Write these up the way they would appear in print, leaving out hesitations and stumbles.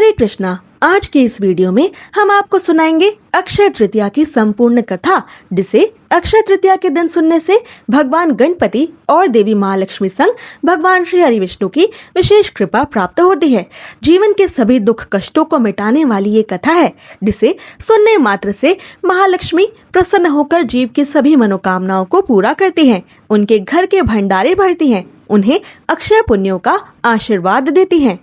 हरे कृष्णा। आज के इस वीडियो में हम आपको सुनाएंगे अक्षय तृतीया की संपूर्ण कथा, जिसे अक्षय तृतीया के दिन सुनने से भगवान गणपति और देवी महालक्ष्मी संग भगवान श्री हरि विष्णु की विशेष कृपा प्राप्त होती है। जीवन के सभी दुख कष्टों को मिटाने वाली ये कथा है, जिसे सुनने मात्र से महालक्ष्मी प्रसन्न होकर जीव की सभी मनोकामनाओं को पूरा करती हैं, उनके घर के भंडारे भरती हैं, उन्हें अक्षय पुण्यों का आशीर्वाद देती हैं।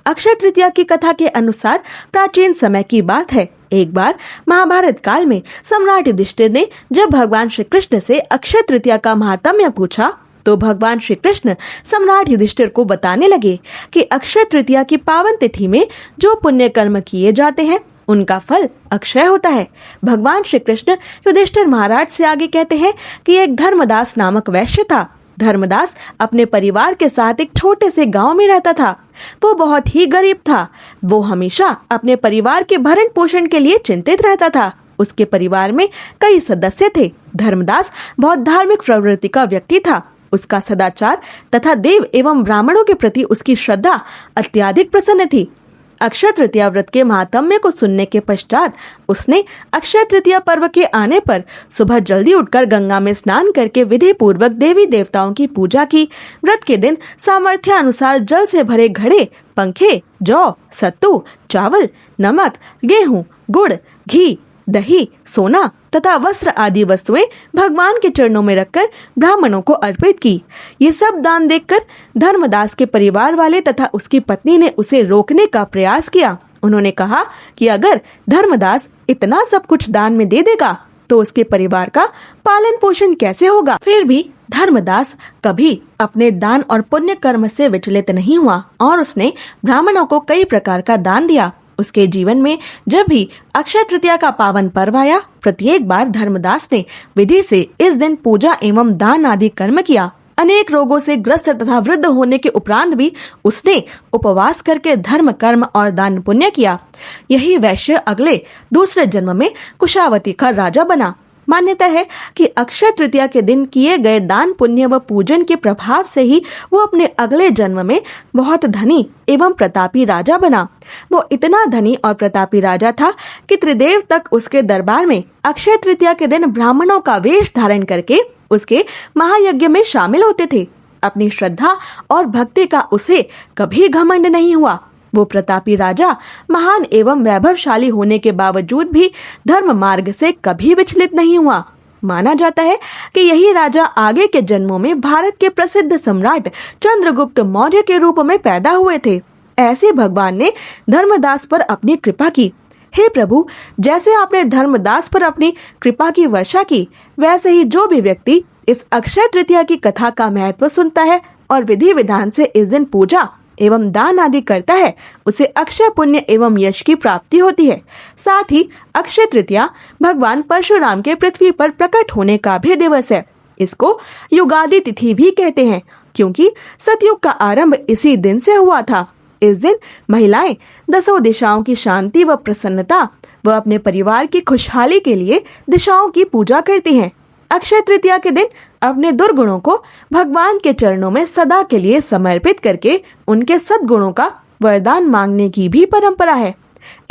अक्षय तृतीया की कथा के अनुसार प्राचीन समय की बात है। एक बार महाभारत काल में सम्राट युधिष्ठिर ने जब भगवान श्री कृष्ण से अक्षय तृतीया का महात्म्य पूछा, तो भगवान श्री कृष्ण सम्राट युधिष्ठिर को बताने लगे कि अक्षय तृतीया की पावन तिथि में जो पुण्य कर्म किए जाते हैं, उनका फल अक्षय होता है। भगवान श्री कृष्ण युधिष्ठिर महाराज से आगे कहते हैं कि एक धर्मदास नामक वैश्य था। धर्मदास अपने परिवार के साथ एक छोटे से गांव में रहता था। वो बहुत ही गरीब था। वो हमेशा अपने परिवार के भरण पोषण के लिए चिंतित रहता था। उसके परिवार में कई सदस्य थे। धर्मदास बहुत धार्मिक प्रवृत्ति का व्यक्ति था। उसका सदाचार तथा देव एवं ब्राह्मणों के प्रति उसकी श्रद्धा अत्यधिक प्रसन्न थी। अक्षय तृतीया व्रत के महात्म्य को सुनने के पश्चात उसने अक्षय तृतीया पर्व के आने पर सुबह जल्दी उठकर गंगा में स्नान करके विधि पूर्वक देवी देवताओं की पूजा की। व्रत के दिन सामर्थ्य अनुसार जल से भरे घड़े, पंखे, जौ, सत्तू, चावल, नमक, गेहूं, गुड़, घी, दही, सोना तथा वस्त्र आदि वस्तुएं भगवान के चरणों में रखकर ब्राह्मणों को अर्पित की। ये सब दान देखकर धर्मदास के परिवार वाले तथा उसकी पत्नी ने उसे रोकने का प्रयास किया। उन्होंने कहा कि अगर धर्मदास इतना सब कुछ दान में दे देगा तो उसके परिवार का पालन पोषण कैसे होगा। फिर भी धर्मदास कभी अपने दान और पुण्य कर्म से विचलित नहीं हुआ और उसने ब्राह्मणों को कई प्रकार का दान दिया। उसके जीवन में जब भी अक्षय तृतीया का पावन पर्व आया, प्रत्येक बार धर्मदास ने विधि से इस दिन पूजा एवं दान आदि कर्म किया। अनेक रोगों से ग्रस्त तथा वृद्ध होने के उपरांत भी उसने उपवास करके धर्म कर्म और दान पुण्य किया। यही वैश्य अगले दूसरे जन्म में कुशावती का राजा बना। मान्यता है कि अक्षय तृतीया के दिन किए गए दान पुण्य व पूजन के प्रभाव से ही वो अपने अगले जन्म में बहुत धनी एवं प्रतापी राजा बना। वो इतना धनी और प्रतापी राजा था कि त्रिदेव तक उसके दरबार में अक्षय तृतीया के दिन ब्राह्मणों का वेश धारण करके उसके महायज्ञ में शामिल होते थे। अपनी श्रद्धा और भक्ति का उसे कभी घमंड नहीं हुआ। वो प्रतापी राजा महान एवं वैभवशाली होने के बावजूद भी धर्म मार्ग से कभी विचलित नहीं हुआ। माना जाता है कि यही राजा आगे के जन्मों में भारत के प्रसिद्ध सम्राट चंद्रगुप्त मौर्य के रूप में पैदा हुए थे। ऐसे भगवान ने धर्मदास पर अपनी कृपा की। हे प्रभु, जैसे आपने धर्मदास पर अपनी कृपा की वर्षा की, वैसे ही जो भी व्यक्ति इस अक्षय तृतीया की कथा का महत्व सुनता है और विधि विधान से इस दिन पूजा एवं दान आदि करता है, उसे अक्षय पुण्य एवं यश की प्राप्ति होती है। साथ ही अक्षय तृतीया भगवान परशुराम के पृथ्वी पर प्रकट होने का भी दिवस है। इसको युगादि तिथि भी कहते हैं, क्योंकि सतयुग का आरंभ इसी दिन से हुआ था। इस दिन महिलाएं दसों दिशाओं की शांति व प्रसन्नता व अपने परिवार की खुशहाली के लिए दिशाओं की पूजा करती हैं। अक्षय तृतीया के दिन अपने दुर्गुणों को भगवान के चरणों में सदा के लिए समर्पित करके उनके सद्गुणों का वरदान मांगने की भी परंपरा है।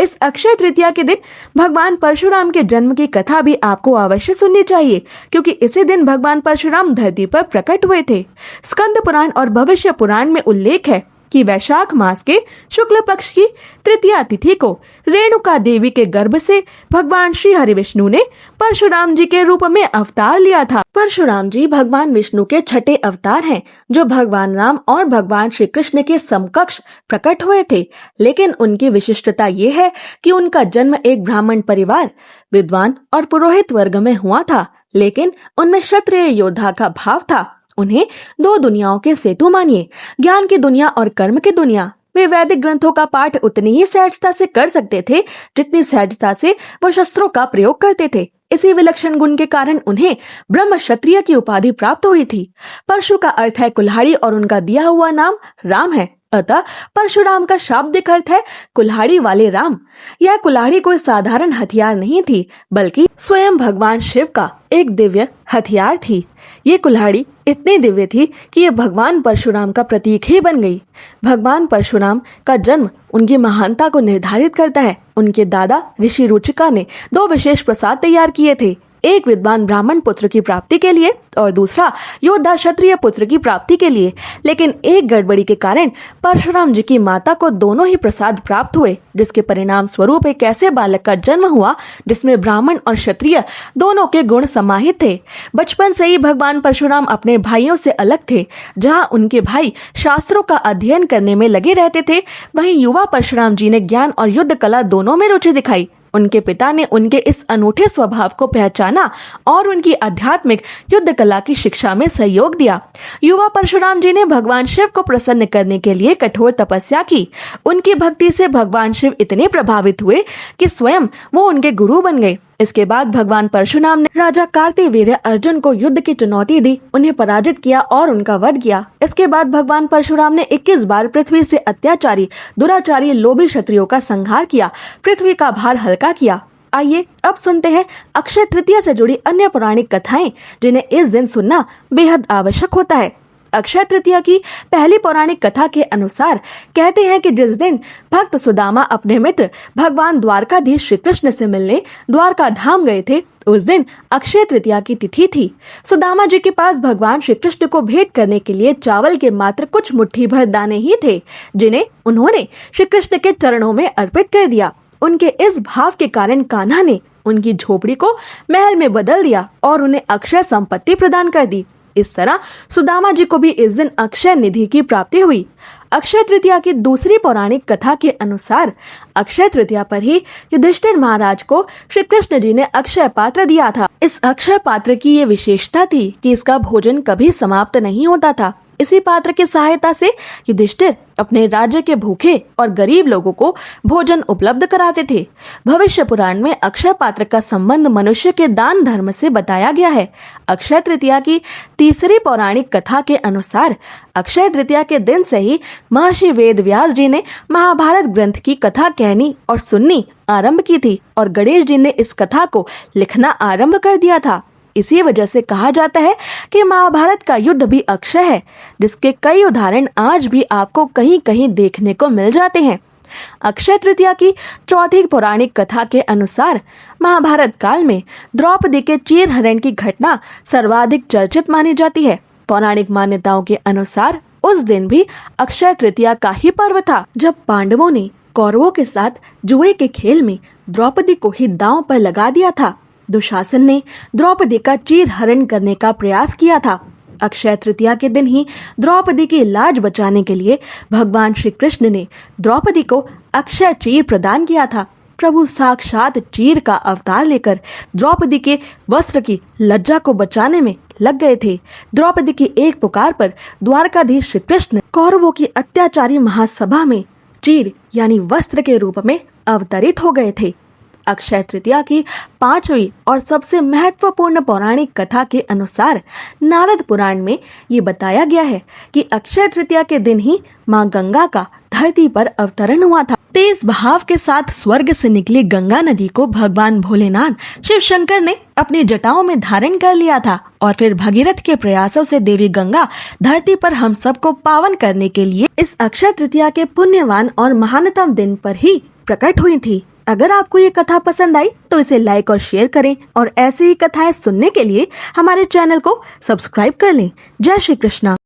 इस अक्षय तृतीया के दिन भगवान परशुराम के जन्म की कथा भी आपको अवश्य सुननी चाहिए, क्योंकि इसी दिन भगवान परशुराम धरती पर प्रकट हुए थे। स्कंद पुराण और भविष्य पुराण में उल्लेख है कि वैशाख मास के शुक्ल पक्ष की तृतीया तिथि को रेणुका देवी के गर्भ से भगवान श्री हरि विष्णु ने परशुराम जी के रूप में अवतार लिया था। परशुराम जी भगवान विष्णु के छठे अवतार हैं, जो भगवान राम और भगवान श्री कृष्ण के समकक्ष प्रकट हुए थे। लेकिन उनकी विशिष्टता ये है कि उनका जन्म एक ब्राह्मण परिवार, विद्वान और पुरोहित वर्ग में हुआ था, लेकिन उनमें क्षत्रिय योद्धा का भाव था। उन्हें दो दुनियाओं के सेतु मानिए, ज्ञान की दुनिया और कर्म की दुनिया। वे वैदिक ग्रंथों का पाठ उतनी ही सहजता से कर सकते थे जितनी सहजता से वो शस्त्रों का प्रयोग करते थे। इसी विलक्षण गुण के कारण उन्हें ब्रह्म क्षत्रिय की उपाधि प्राप्त हुई थी। परशु का अर्थ है कुल्हाड़ी और उनका दिया हुआ नाम राम है। अतः परशुराम का शाब्दिक अर्थ है कुल्हाड़ी वाले राम। यह कुल्हाड़ी कोई साधारण हथियार नहीं थी, बल्कि स्वयं भगवान शिव का एक दिव्य हथियार थी। ये कुल्हाड़ी इतनी दिव्य थी कि ये भगवान परशुराम का प्रतीक ही बन गई। भगवान परशुराम का जन्म उनकी महानता को निर्धारित करता है। उनके दादा ऋषि रुचिका ने 2 विशेष प्रसाद तैयार किए थे, एक विद्वान ब्राह्मण पुत्र की प्राप्ति के लिए और दूसरा योद्धा क्षत्रिय पुत्र की प्राप्ति के लिए। लेकिन एक गड़बड़ी के कारण परशुराम जी की माता को दोनों ही प्रसाद प्राप्त हुए, जिसके परिणाम स्वरूप एक ऐसे बालक का जन्म हुआ जिसमें ब्राह्मण और क्षत्रिय दोनों के गुण समाहित थे। बचपन से ही भगवान परशुराम अपने भाइयों से अलग थे। जहाँ उनके भाई शास्त्रों का अध्ययन करने में लगे रहते थे, वहीं युवा परशुराम जी ने ज्ञान और युद्ध कला दोनों में रुचि दिखाई। उनके पिता ने उनके इस अनूठे स्वभाव को पहचाना और उनकी आध्यात्मिक युद्ध कला की शिक्षा में सहयोग दिया। युवा परशुराम जी ने भगवान शिव को प्रसन्न करने के लिए कठोर तपस्या की। उनकी भक्ति से भगवान शिव इतने प्रभावित हुए कि स्वयं वो उनके गुरु बन गए। इसके बाद भगवान परशुराम ने राजा कार्तिवीर्य अर्जुन को युद्ध की चुनौती दी, उन्हें पराजित किया और उनका वध किया। इसके बाद भगवान परशुराम ने 21 बार पृथ्वी से अत्याचारी, दुराचारी, लोभी क्षत्रियों का संहार किया, पृथ्वी का भार हल्का किया। आइए अब सुनते हैं अक्षय तृतीया से जुड़ी अन्य पौराणिक कथाएं, जिन्हें इस दिन सुनना बेहद आवश्यक होता है। अक्षय तृतीया की पहली पौराणिक कथा के अनुसार कहते हैं कि जिस दिन भक्त सुदामा अपने मित्र भगवान द्वारकाधीश श्री कृष्ण से मिलने द्वारका धाम गए थे, उस दिन अक्षय तृतीया की तिथि थी। सुदामा जी के पास भगवान श्री कृष्ण को भेंट करने के लिए चावल के मात्र कुछ मुट्ठी भर दाने ही थे, जिन्हें उन्होंने श्री कृष्ण के चरणों में अर्पित कर दिया। उनके इस भाव के कारण कान्हा ने उनकी झोपड़ी को महल में बदल दिया और उन्हें अक्षय संपत्ति प्रदान कर दी। इस तरह सुदामा जी को भी इस दिन अक्षय निधि की प्राप्ति हुई। अक्षय तृतीया की दूसरी पौराणिक कथा के अनुसार अक्षय तृतीया पर ही युधिष्ठिर महाराज को श्री कृष्ण जी ने अक्षय पात्र दिया था। इस अक्षय पात्र की ये विशेषता थी कि इसका भोजन कभी समाप्त नहीं होता था। इसी पात्र की सहायता से युधिष्ठिर अपने राज्य के भूखे और गरीब लोगों को भोजन उपलब्ध कराते थे। भविष्य पुराण में अक्षय पात्र का संबंध मनुष्य के दान धर्म से बताया गया है। अक्षय तृतीया की तीसरी पौराणिक कथा के अनुसार अक्षय तृतीया के दिन से ही महर्षि वेद व्यास जी ने महाभारत ग्रंथ की कथा कहनी और सुननी आरंभ की थी और गणेश जी ने इस कथा को लिखना आरंभ कर दिया था। इसी वजह से कहा जाता है कि महाभारत का युद्ध भी अक्षय है, जिसके कई उदाहरण आज भी आपको कहीं कहीं देखने को मिल जाते हैं। अक्षय तृतीया की चौथी पौराणिक कथा के अनुसार महाभारत काल में द्रौपदी के चीरहरण की घटना सर्वाधिक चर्चित मानी जाती है। पौराणिक मान्यताओं के अनुसार उस दिन भी अक्षय तृतीया का ही पर्व था, जब पांडवों ने कौरवों के साथ जुए के खेल में द्रौपदी को ही दांव पर लगा दिया था। दुशासन ने द्रौपदी का चीरहरण करने का प्रयास किया था। अक्षय तृतीया के दिन ही द्रौपदी की लाज बचाने के लिए भगवान श्री कृष्ण ने द्रौपदी को अक्षय चीर प्रदान किया था। प्रभु साक्षात चीर का अवतार लेकर द्रौपदी के वस्त्र की लज्जा को बचाने में लग गए थे। द्रौपदी की एक पुकार पर द्वारकाधीश श्री कृष्ण कौरवों की अत्याचारी महासभा में चीर यानी वस्त्र के रूप में अवतरित हो गए थे। अक्षय तृतीया की पांचवी और सबसे महत्वपूर्ण पौराणिक कथा के अनुसार नारद पुराण में ये बताया गया है कि अक्षय तृतीया के दिन ही मां गंगा का धरती पर अवतरण हुआ था। तेज बहाव के साथ स्वर्ग से निकली गंगा नदी को भगवान भोलेनाथ शिव शंकर ने अपनी जटाओं में धारण कर लिया था और फिर भगीरथ के प्रयासों से देवी गंगा धरती पर हम सबको पावन करने के लिए इस अक्षय तृतीया के पुण्यवान और महानतम दिन पर ही प्रकट हुई थी। अगर आपको ये कथा पसंद आई तो इसे लाइक और शेयर करें और ऐसी ही कथाएं सुनने के लिए हमारे चैनल को सब्सक्राइब कर लें। जय श्री कृष्णा।